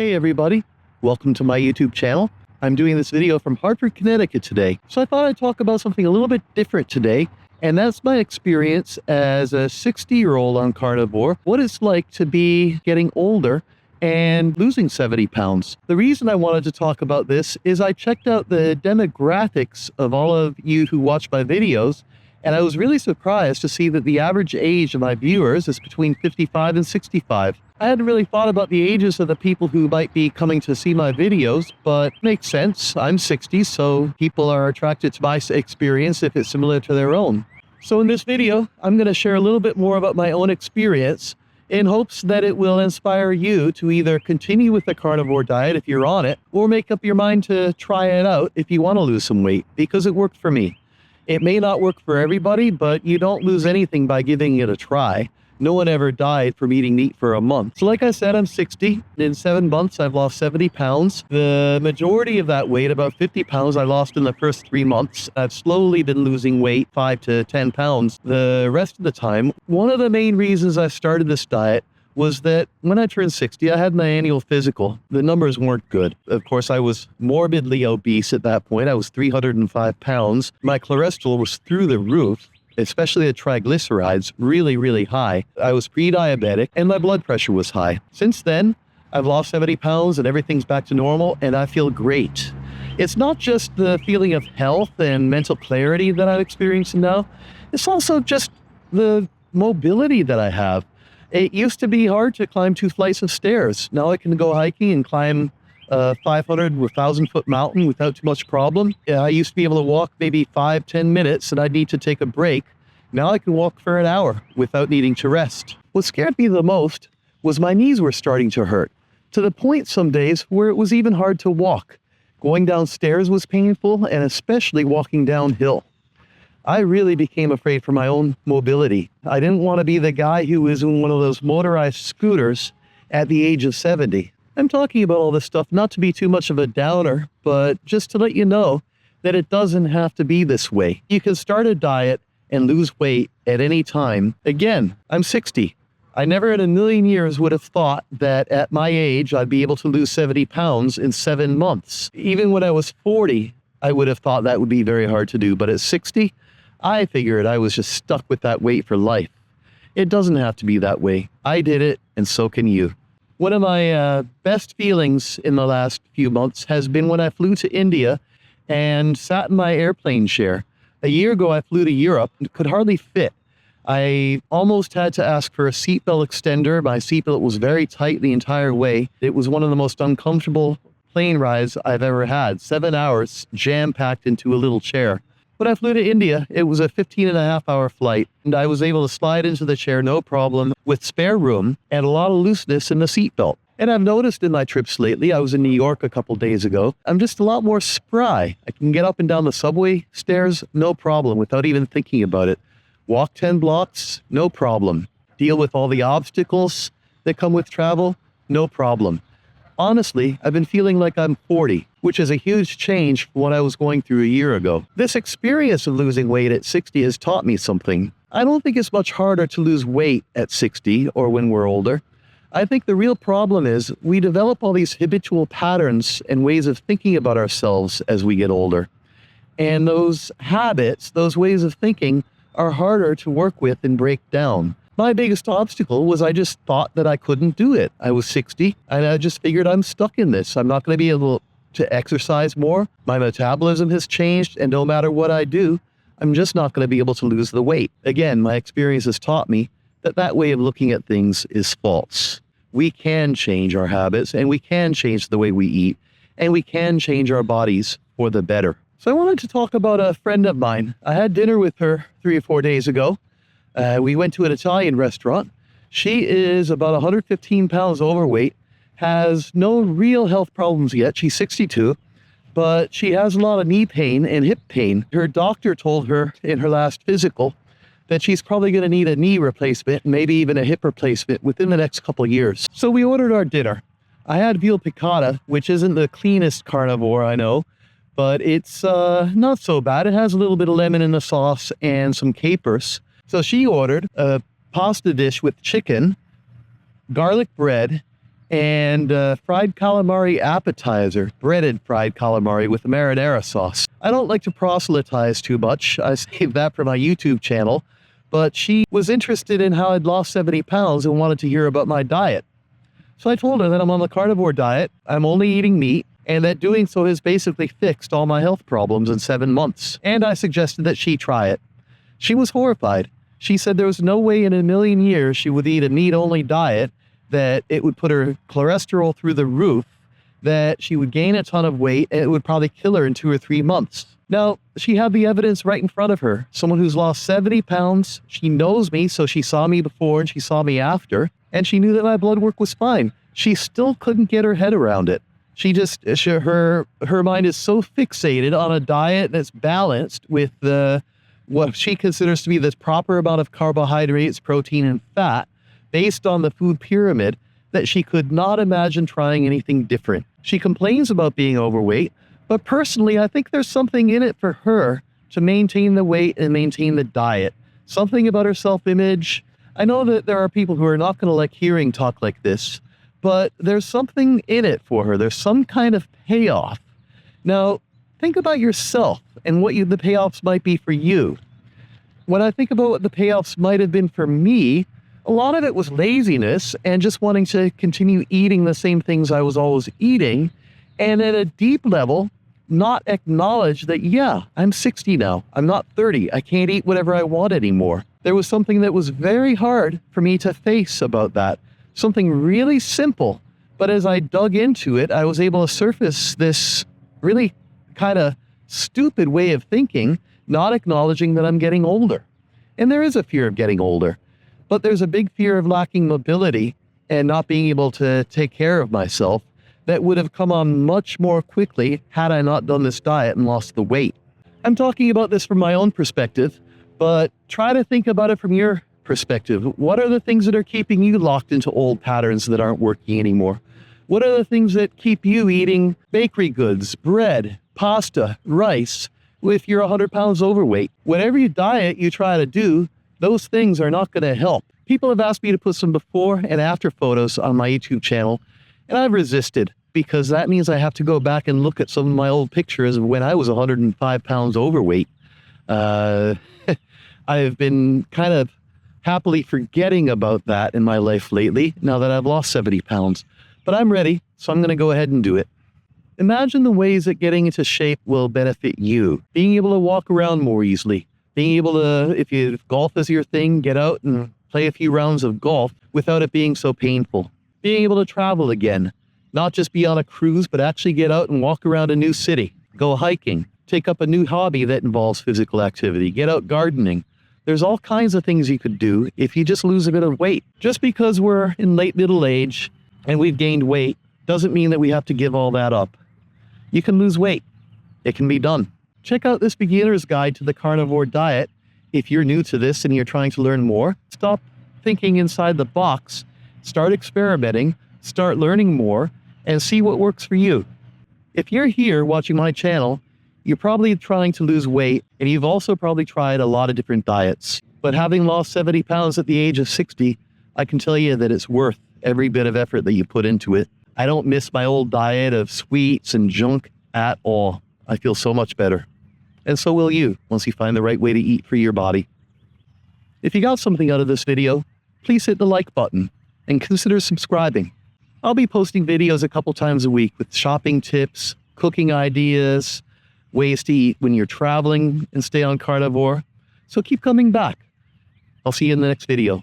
Hey everybody, welcome to my YouTube channel. I'm doing this video from Hartford, Connecticut today. So I thought I'd talk about something a little bit different today, and that's my experience as a 60-year-old on carnivore, what it's like to be getting older and losing 70 pounds. The reason I wanted to talk about this is I checked out the demographics of all of you who watch my videos, and I was really surprised to see that the average age of my viewers is between 55 and 65. I hadn't really thought about the ages of the people who might be coming to see my videos, but makes sense. I'm 60, so people are attracted to my experience if it's similar to their own. So in this video, I'm going to share a little bit more about my own experience in hopes that it will inspire you to either continue with the carnivore diet if you're on it, or make up your mind to try it out if you want to lose some weight, because it worked for me. It may not work for everybody, but you don't lose anything by giving it a try. No one ever died from eating meat for a month. So like I said, I'm 60. In 7 months, I've lost 70 pounds. The majority of that weight, about 50 pounds, I lost in the first 3 months. I've slowly been losing weight, 5 to 10 pounds the rest of the time. One of the main reasons I started this diet was that when I turned 60, I had my annual physical. The numbers weren't good. Of course, I was morbidly obese at that point. I was 305 pounds. My cholesterol was through the roof, especially the triglycerides, really, really high. I was pre-diabetic and my blood pressure was high. Since then, I've lost 70 pounds and everything's back to normal and I feel great. It's not just the feeling of health and mental clarity that I'm experiencing now. It's also just the mobility that I have. It used to be hard to climb 2 flights of stairs. Now I can go hiking and climb a 500 or 1,000-foot mountain without too much problem. I used to be able to walk maybe 5-10 minutes and I'd need to take a break. Now I can walk for an hour without needing to rest. What scared me the most was my knees were starting to hurt, to the point some days where it was even hard to walk. Going downstairs was painful, and especially walking downhill. I really became afraid for my own mobility. I didn't want to be the guy who was in one of those motorized scooters at the age of 70. I'm talking about all this stuff not to be too much of a downer, but just to let you know that it doesn't have to be this way. You can start a diet and lose weight at any time. Again, I'm 60. I never in a million years would have thought that at my age I'd be able to lose 70 pounds in 7 months. Even when I was 40, I would have thought that would be very hard to do, but at 60, I figured I was just stuck with that weight for life. It doesn't have to be that way. I did it, and so can you. One of my best feelings in the last few months has been when I flew to India and sat in my airplane chair. A year ago, I flew to Europe and could hardly fit. I almost had to ask for a seatbelt extender. My seatbelt was very tight the entire way. It was one of the most uncomfortable plane rides I've ever had. 7 hours jam-packed into a little chair. When I flew to India, it was a 15-and-a-half-hour flight, and I was able to slide into the chair no problem with spare room and a lot of looseness in the seatbelt. And I've noticed in my trips lately, I was in New York a couple days ago, I'm just a lot more spry. I can get up and down the subway stairs, no problem, without even thinking about it. Walk 10 blocks, no problem. Deal with all the obstacles that come with travel, no problem. Honestly, I've been feeling like I'm 40, which is a huge change from what I was going through a year ago. This experience of losing weight at 60 has taught me something. I don't think it's much harder to lose weight at 60 or when we're older. I think the real problem is we develop all these habitual patterns and ways of thinking about ourselves as we get older. And those habits, those ways of thinking, are harder to work with and break down. My biggest obstacle was I just thought that I couldn't do it. I was 60 and I just figured I'm stuck in this. I'm not going to be able to exercise more. My metabolism has changed, and no matter what I do, I'm just not going to be able to lose the weight. Again, my experience has taught me that that way of looking at things is false. We can change our habits, and we can change the way we eat, and we can change our bodies for the better. So I wanted to talk about a friend of mine. I had dinner with her 3 or 4 days ago. We went to an Italian restaurant. She is about 115 pounds overweight, has no real health problems yet. She's 62, but she has a lot of knee pain and hip pain. Her doctor told her in her last physical that she's probably going to need a knee replacement, maybe even a hip replacement within the next couple of years. So we ordered our dinner. I had veal piccata, which isn't the cleanest carnivore I know, but it's not so bad. It has a little bit of lemon in the sauce and some capers. So she ordered a pasta dish with chicken, garlic bread, and fried calamari appetizer, breaded fried calamari with a marinara sauce. I don't like to proselytize too much. I saved that for my YouTube channel, but she was interested in how I'd lost 70 pounds and wanted to hear about my diet. So I told her that I'm on the carnivore diet, I'm only eating meat, and that doing so has basically fixed all my health problems in 7 months. And I suggested that she try it. She was horrified. She said there was no way in a million years she would eat a meat-only diet, that it would put her cholesterol through the roof, that she would gain a ton of weight, and it would probably kill her in 2 or 3 months. Now, she had the evidence right in front of her. Someone who's lost 70 pounds, she knows me, so she saw me before and she saw me after, and she knew that my blood work was fine. She still couldn't get her head around it. Her mind is so fixated on a diet that's balanced with what she considers to be this proper amount of carbohydrates, protein, and fat based on the food pyramid that she could not imagine trying anything different. She complains about being overweight, but personally, I think there's something in it for her to maintain the weight and maintain the diet. Something about her self-image. I know that there are people who are not going to like hearing talk like this, but there's something in it for her. There's some kind of payoff. Now, think about yourself and what the payoffs might be for you. When I think about what the payoffs might have been for me, a lot of it was laziness and just wanting to continue eating the same things I was always eating, and at a deep level, not acknowledge that, yeah, I'm 60 now. I'm not 30. I can't eat whatever I want anymore. There was something that was very hard for me to face about that. Something really simple, but as I dug into it, I was able to surface this really kind of stupid way of thinking, not acknowledging that I'm getting older. And there is a fear of getting older, but there's a big fear of lacking mobility and not being able to take care of myself that would have come on much more quickly had I not done this diet and lost the weight. I'm talking about this from my own perspective, but try to think about it from your perspective. What are the things that are keeping you locked into old patterns that aren't working anymore? What are the things that keep you eating bakery goods, bread, pasta, rice, if you're 100 pounds overweight? Whatever you diet you try to do, those things are not going to help. People have asked me to put some before and after photos on my YouTube channel, and I've resisted because that means I have to go back and look at some of my old pictures of when I was 105 pounds overweight. I've been kind of happily forgetting about that in my life lately, now that I've lost 70 pounds. But I'm ready, so I'm going to go ahead and do it. Imagine the ways that getting into shape will benefit you. Being able to walk around more easily. Being able to, if golf is your thing, get out and play a few rounds of golf without it being so painful. Being able to travel again. Not just be on a cruise, but actually get out and walk around a new city. Go hiking. Take up a new hobby that involves physical activity. Get out gardening. There's all kinds of things you could do if you just lose a bit of weight. Just because we're in late middle age and we've gained weight doesn't mean that we have to give all that up. You can lose weight. It can be done. Check out this beginner's guide to the carnivore diet. If you're new to this and you're trying to learn more, stop thinking inside the box, start experimenting, start learning more, and see what works for you. If you're here watching my channel, you're probably trying to lose weight, and you've also probably tried a lot of different diets. But having lost 70 pounds at the age of 60, I can tell you that it's worth every bit of effort that you put into it. I don't miss my old diet of sweets and junk at all. I feel so much better. And so will you, once you find the right way to eat for your body. If you got something out of this video, please hit the like button and consider subscribing. I'll be posting videos a couple times a week with shopping tips, cooking ideas, ways to eat when you're traveling and stay on carnivore. So keep coming back. I'll see you in the next video.